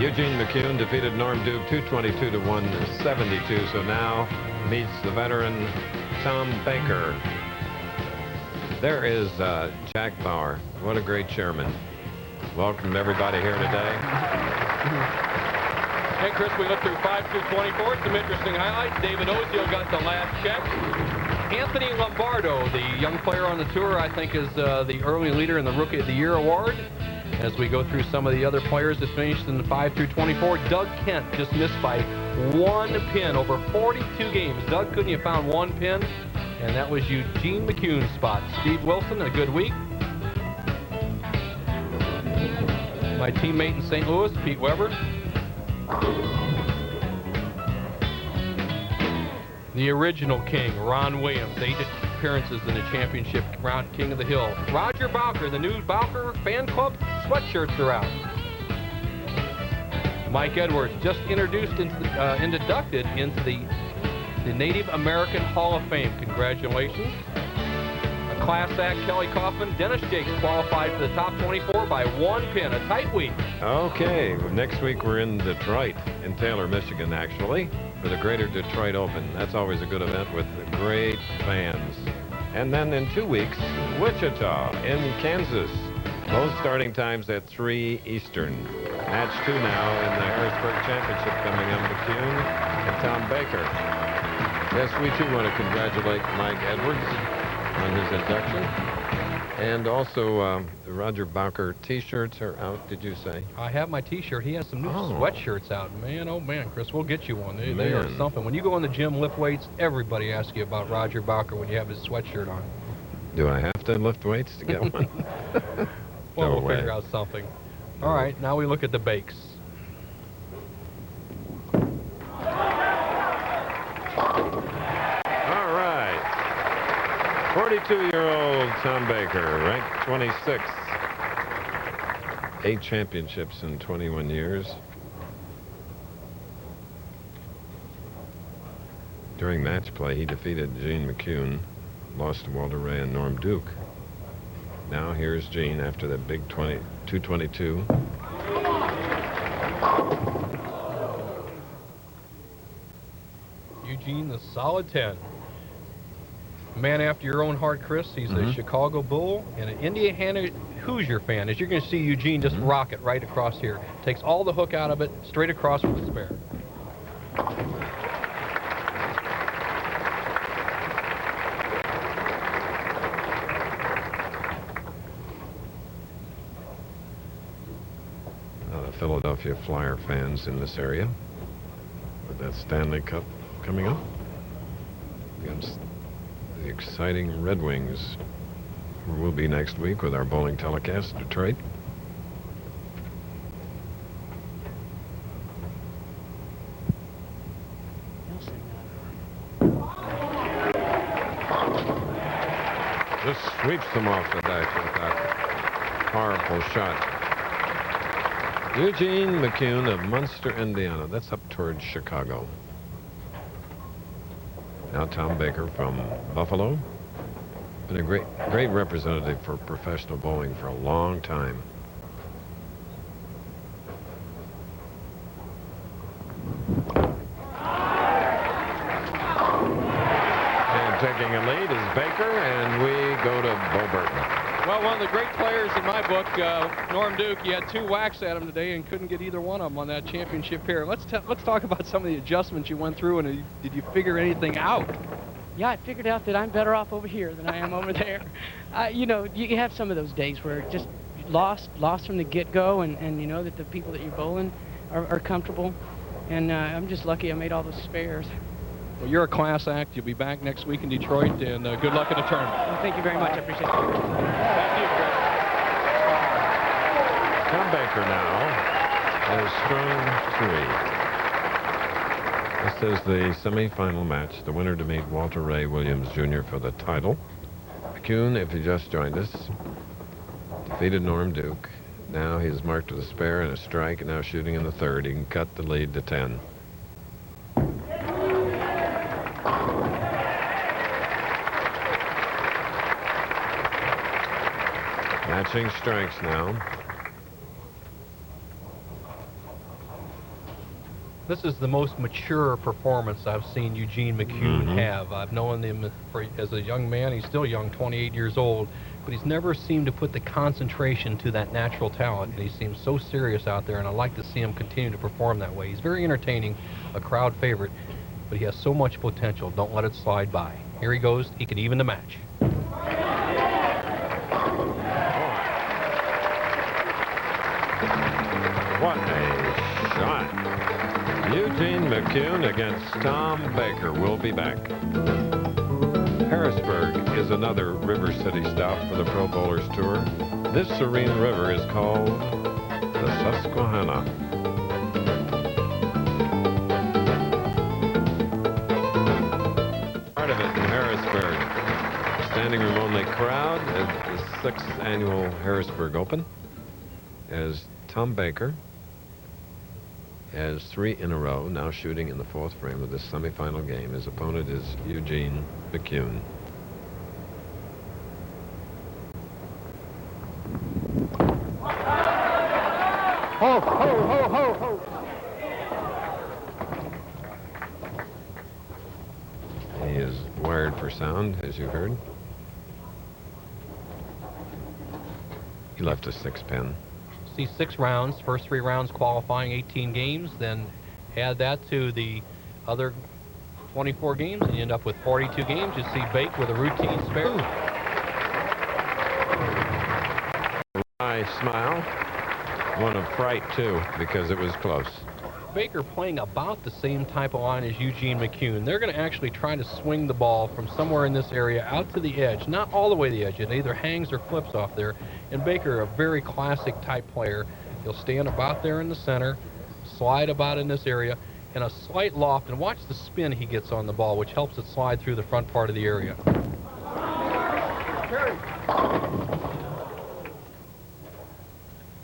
Eugene McCune defeated Norm Duke 222 to 172. So now meets the veteran Tom Baker. There is Jack Bauer. What a great chairman. Welcome everybody here today. Hey, Chris, we looked through 5 through 24. Some interesting highlights. David Ozio got the last check. Anthony Lombardo, the young player on the tour, I think is the early leader in the Rookie of the Year award. As we go through some of the other players that finished in the 5 through 24, Doug Kent just missed by 1 pin over 42 games. Doug, couldn't you found 1 pin? And that was Eugene McCune's spot. Steve Wilson, a good week. My teammate in St. Louis, Pete Weber. The original king, Ron Williams, 8 appearances in the championship, King of the Hill. Roger Bowker, the new Bowker fan club sweatshirts are out. Mike Edwards, just introduced inducted into the Native American Hall of Fame. Congratulations. A class act, Kelly Kaufman. Dennis Jakes qualified for the top 24 by 1 pin. A tight week. Okay, next week we're in Detroit, in Taylor, Michigan, actually, for the Greater Detroit Open. That's always a good event with great fans. And then in 2 weeks, Wichita in Kansas. Both starting times at 3 Eastern. Match 2 now in the Harrisburg Championship coming up, McCune and Tom Baker. Yes, we too want to congratulate Mike Edwards on his induction. And also, the Roger Bowker t-shirts are out, did you say? I have my t-shirt. He has some new sweatshirts out. Man, oh man, Chris, we'll get you one. They are something. When you go in the gym, lift weights, everybody asks you about Roger Bowker when you have his sweatshirt on. Do I have to lift weights to get one? Well, we'll figure out something. All right, now we look at the bakes. All right. 42-year-old Tom Baker, ranked 26th. 8 championships in 21 years. During match play, he defeated Gene McCune, lost to Walter Ray and Norm Duke. Now here's Gene after that big 222. Eugene, the solid 10. Man after your own heart, Chris. He's a Chicago Bull and an Indiana Hoosier fan. As you're going to see Eugene just rock it right across here. Takes all the hook out of it, straight across with the spare. Philadelphia Flyer fans in this area with that Stanley Cup coming up against the exciting Red Wings, who will be next week with our bowling telecast, Detroit. Just sweeps them off the deck with that powerful shot. Eugene McCune of Munster, Indiana. That's up towards Chicago. Now Tom Baker from Buffalo. Been a great representative for professional bowling for a long time. And taking a lead is Baker, and we go to Bo Burton. Well, one of the great players in my book, Norm Duke, he had 2 whacks at him today and couldn't get either one of them on that championship pair. Let's talk about some of the adjustments you went through, and did you figure anything out? Yeah, I figured out that I'm better off over here than I am over there. You know, you have some of those days where just lost from the get-go, and you know that the people that you're bowling are comfortable. And I'm just lucky I made all those spares. Well, you're a class act. You'll be back next week in Detroit, and good luck in the tournament. Well, thank you very much. I appreciate it. Thank you, Chris. Tom Baker now has strung 3. This is the semifinal match. The winner to meet Walter Ray Williams Jr. for the title. McCune, if you just joined us, defeated Norm Duke. Now he's marked with a spare and a strike, and now shooting in the 3rd. He can cut the lead to 10. Matching strikes now. This is the most mature performance I've seen Eugene McCune have. I've known him as a young man. He's still young, 28 years old, but he's never seemed to put the concentration to that natural talent, and he seems so serious out there, and I like to see him continue to perform that way. He's very entertaining, a crowd favorite, but he has so much potential. Don't let it slide by. Here he goes. He can even the match. What a shot. Eugene McCune against Tom Baker. We'll be back. Harrisburg is another River City stop for the Pro Bowlers Tour. This serene river is called the Susquehanna. Part of it in Harrisburg. Standing room only crowd at the 6th annual Harrisburg Open as Tom Baker has 3 in a row, now shooting in the 4th frame of this semifinal game. His opponent is Eugene McCune. Ho, ho, ho, ho, ho. He is wired for sound, as you heard. He left a 6-pin. See 6 rounds, first 3 rounds qualifying 18 games, then add that to the other 24 games, and you end up with 42 games. You see Bake with a routine spare. I smile. One of fright, too, because it was close. Baker playing about the same type of line as Eugene McCune. They're going to actually try to swing the ball from somewhere in this area out to the edge, not all the way to the edge. It either hangs or flips off there. And Baker, a very classic type player, he'll stand about there in the center, slide about in this area, and a slight loft, and watch the spin he gets on the ball, which helps it slide through the front part of the area.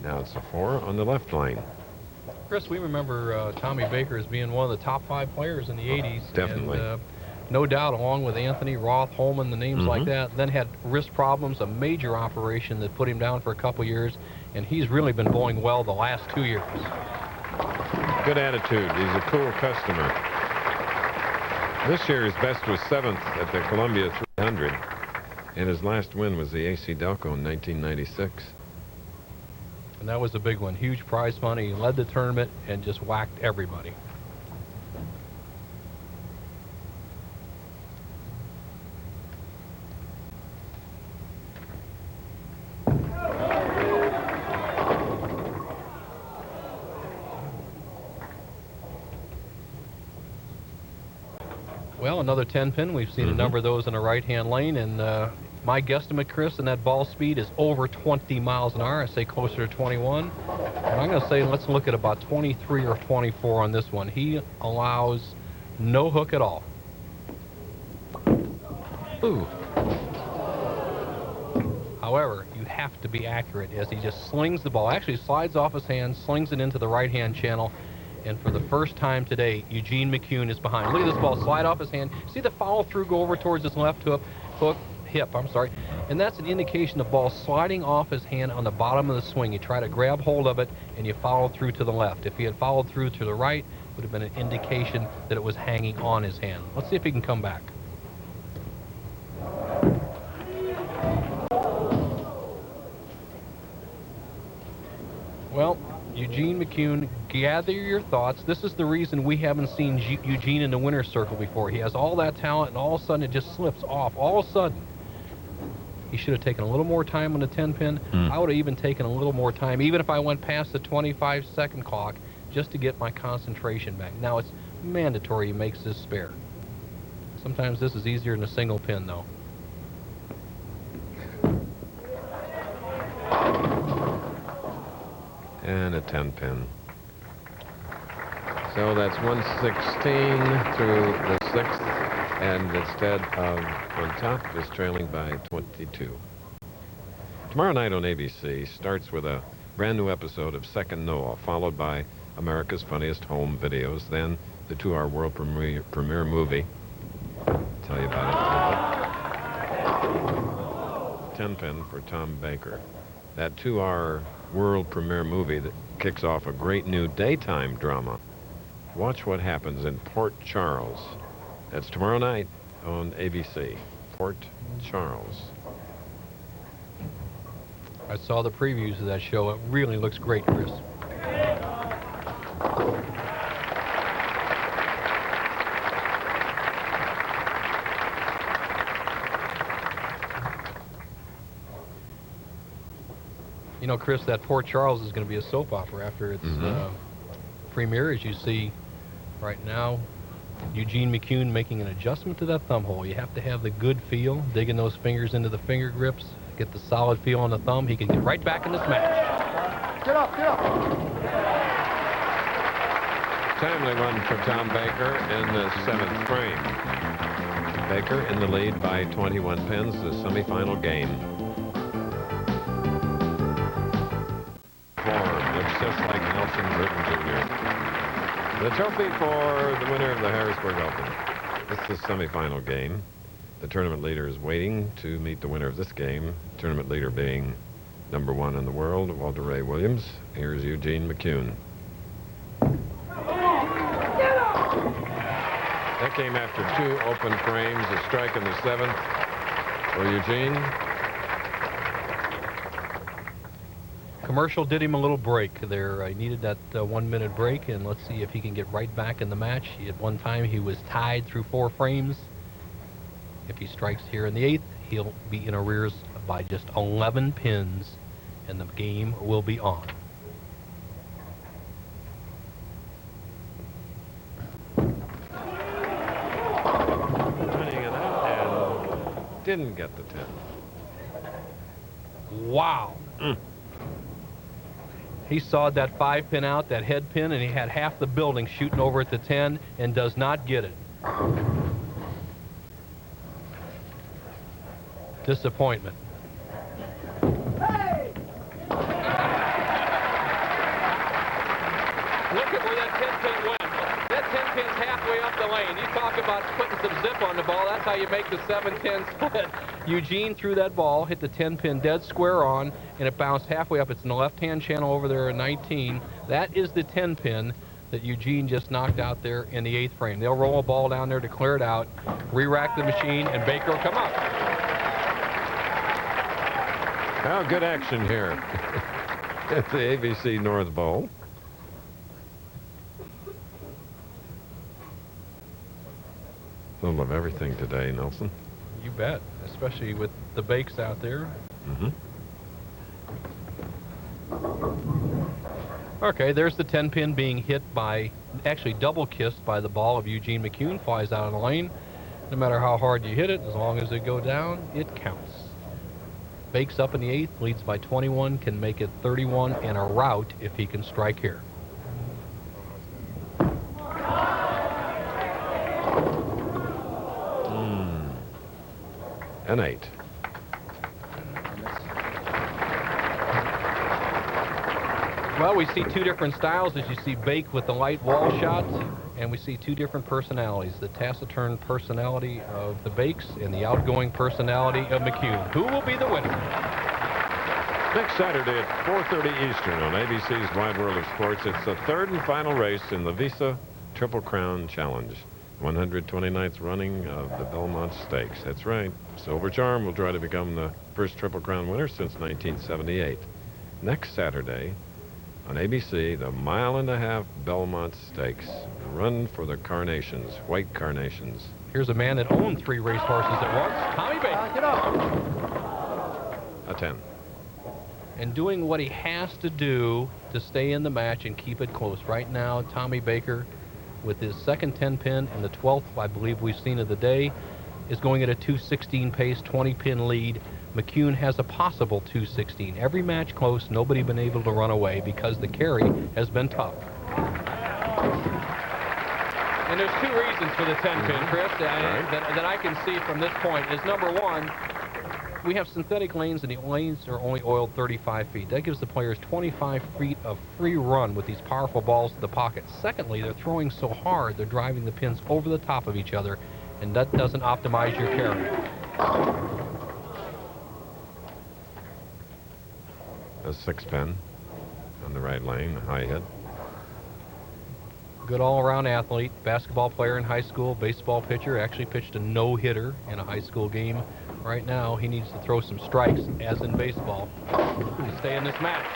Now it's a 4 on the left lane. Chris, we remember Tommy Baker as being one of the top 5 players in the 80s. Definitely. And, no doubt, along with Anthony, Roth, Holman, the names like that. Then had wrist problems, a major operation that put him down for a couple years, and he's really been bowling well the last 2 years. Good attitude. He's a cool customer. This year his best was 7th at the Columbia 300, and his last win was the AC Delco in 1996. And that was a big one. Huge prize money. He led the tournament and just whacked everybody. Well, another 10-pin. We've seen a number of those in the right-hand lane, and my guesstimate, Chris, and that ball speed is over 20 miles an hour. I say closer to 21. And I'm going to say let's look at about 23 or 24 on this one. He allows no hook at all. Ooh. However, you have to be accurate as he just slings the ball. Actually slides off his hand, slings it into the right-hand channel. And for the first time today, Eugene McCune is behind. Look at this ball slide off his hand. See the follow-through go over towards his left hip, and that's an indication the ball sliding off his hand on the bottom of the swing. You try to grab hold of it and you follow through to the left. If he had followed through to the right, it would have been an indication that it was hanging on his hand. Let's see if he can come back. Well, Eugene McCune, gather your thoughts. This is the reason we haven't seen Eugene in the winner's circle before. He has all that talent, and all of a sudden it just slips off. All of a sudden. He should have taken a little more time on the 10-pin. I would have even taken a little more time, even if I went past the 25-second clock, just to get my concentration back. Now, it's mandatory he makes this spare. Sometimes this is easier than a single pin, though. And a 10-pin. So that's 116 through the 6th, and instead of on top, is trailing by 22. Tomorrow night on ABC starts with a brand new episode of Second Noah, followed by America's Funniest Home Videos, then the 2-hour world premiere movie. I'll tell you about it. 10-pin for Tom Baker. That 2-hour world premiere movie that kicks off a great new daytime drama Watch what happens in Port Charles. That's tomorrow night on ABC. Port Charles. I saw the previews of that show. It really looks great, Chris. You know, Chris, that Port Charles is going to be a soap opera after its premiere. As you see right now, Eugene McCune making an adjustment to that thumb hole. You have to have the good feel, digging those fingers into the finger grips, get the solid feel on the thumb. He can get right back in this match. Get up, get up. Timely run for Tom Baker in the 7th frame. Baker in the lead by 21 pins, the semifinal game. Looks just like Nelson Britton Jr. The trophy for the winner of the Harrisburg Open. This is the semifinal game. The tournament leader is waiting to meet the winner of this game. Tournament leader being #1 in the world, Walter Ray Williams. Here's Eugene McCune. That came after 2 open frames, a strike in the 7th for Eugene. Commercial did him a little break there. He needed that 1-minute break, and let's see if he can get right back in the match. At one time, he was tied through 4 frames. If he strikes here in the 8th, he'll be in arrears by just 11 pins, and the game will be on. Running it out and didn't get the 10. Wow. He sawed that 5-pin out, that head pin, and he had half the building shooting over at the 10 and does not get it. Disappointment. Hey! Look at where that 10-pin went. That 10-pin's halfway up the lane. You talk about putting some zip on the ball. That's how you make the 7-10 split. Eugene threw that ball, hit the 10-pin dead square on, and it bounced halfway up. It's in the left-hand channel over there in 19. That is the 10-pin that Eugene just knocked out there in the 8th frame. They'll roll a ball down there to clear it out, re-rack the machine, and Baker will come up. Well, good action here at the ABC North Bowl. Full of everything today, Nelson. You bet, especially with the bakes out there. Okay, there's the 10-pin being hit by, actually double kissed by the ball of Eugene McCune. Flies out of the lane. No matter how hard you hit it, as long as it go down, it counts. Bakes up in the 8th, leads by 21, can make it 31 and a rout if he can strike here. An 8. Well, we see 2 different styles as you see Bake with the light wall shot, and we see 2 different personalities, the taciturn personality of the Bakes and the outgoing personality of McCune. Who will be the winner? Next Saturday at 4:30 Eastern on ABC's Wide World of Sports, it's the 3rd and final race in the Visa Triple Crown Challenge. 129th running of the Belmont Stakes. That's right. Silver Charm will try to become the first Triple Crown winner since 1978. Next Saturday on ABC, the 1.5-mile Belmont Stakes. A run for the Carnations, White Carnations. Here's a man that owned 3 racehorses at once, Tommy Baker. Get up. A 10. And doing what he has to do to stay in the match and keep it close. Right now, Tommy Baker, with his second 10-pin and the 12th, I believe we've seen of the day, is going at a 2:16 pace, 20-pin lead. McCune has a possible 2:16. Every match close, nobody been able to run away because the carry has been tough. And there's 2 reasons for the 10-pin, Chris, that I can see from this point. Is number 1, we have synthetic lanes, and the lanes are only oiled 35 feet. That gives the players 25 feet of free run with these powerful balls to the pocket. Secondly, they're throwing so hard, they're driving the pins over the top of each other, and that doesn't optimize your carry. A 6-pin on the right lane, a high hit. Good all-around athlete, basketball player in high school, baseball pitcher, actually pitched a no-hitter in a high school game. Right now, he needs to throw some strikes, as in baseball, to stay in this match.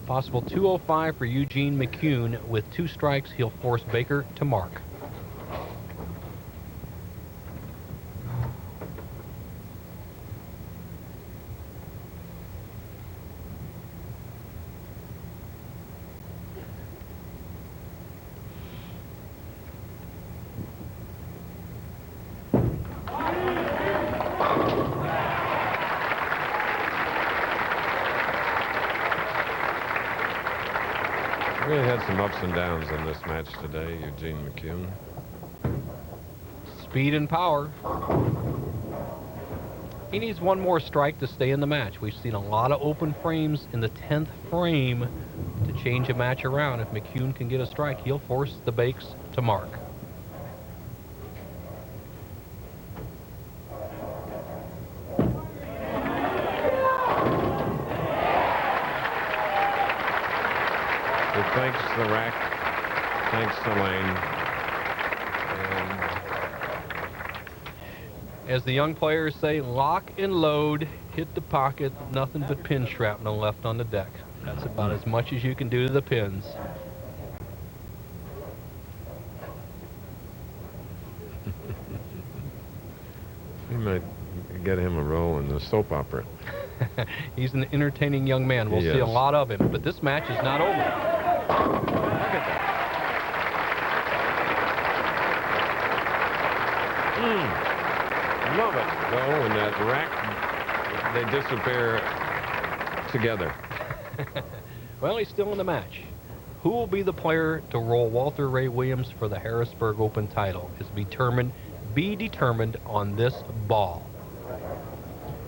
Possible 205 for Eugene McCune. With 2 strikes, he'll force Baker to mark. Really had some ups and downs in this match today, Eugene McCune. Speed and power. He needs 1 more strike to stay in the match. We've seen a lot of open frames in the 10th frame to change a match around. If McCune can get a strike, he'll force the Bakes to mark. Thanks the rack, thanks the lane. And as the young players say, lock and load, hit the pocket, nothing but pin shrapnel left on the deck. That's about as much as you can do to the pins. We might get him a role in the soap opera. He's an entertaining young man. We'll see a lot of him, but this match is not over. Look at that. Love it. Though, in that rack, they disappear together. Well, he's still in the match. Who will be the player to roll Walter Ray Williams for the Harrisburg Open title is be determined on this ball.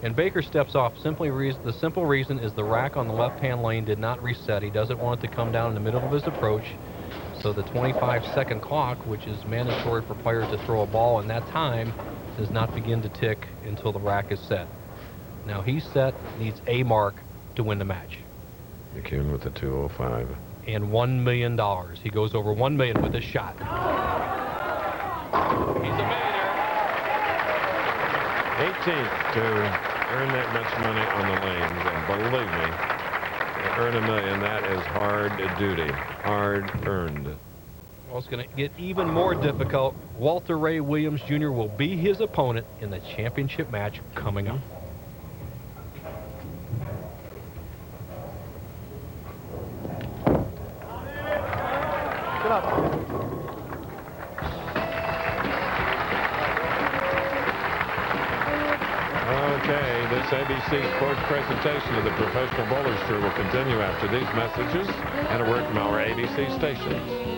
And Baker steps off. The simple reason is the rack on the left-hand lane did not reset. He doesn't want it to come down in the middle of his approach. So the 25-second clock, which is mandatory for players to throw a ball in that time, does not begin to tick until the rack is set. Now he's set, needs a mark to win the match. McCune with the 205. And $1 million. He goes over $1 million with this shot. He's a millionaire. 18th to earn that much money on the lanes, and believe me, to earn $1 million, that is hard duty, hard earned. Well, it's going to get even more difficult. Walter Ray Williams Jr. will be his opponent in the championship match coming up. Get up. Okay, this ABC Sports presentation of the Professional Bowlers Tour will continue after these messages and a word from our ABC stations.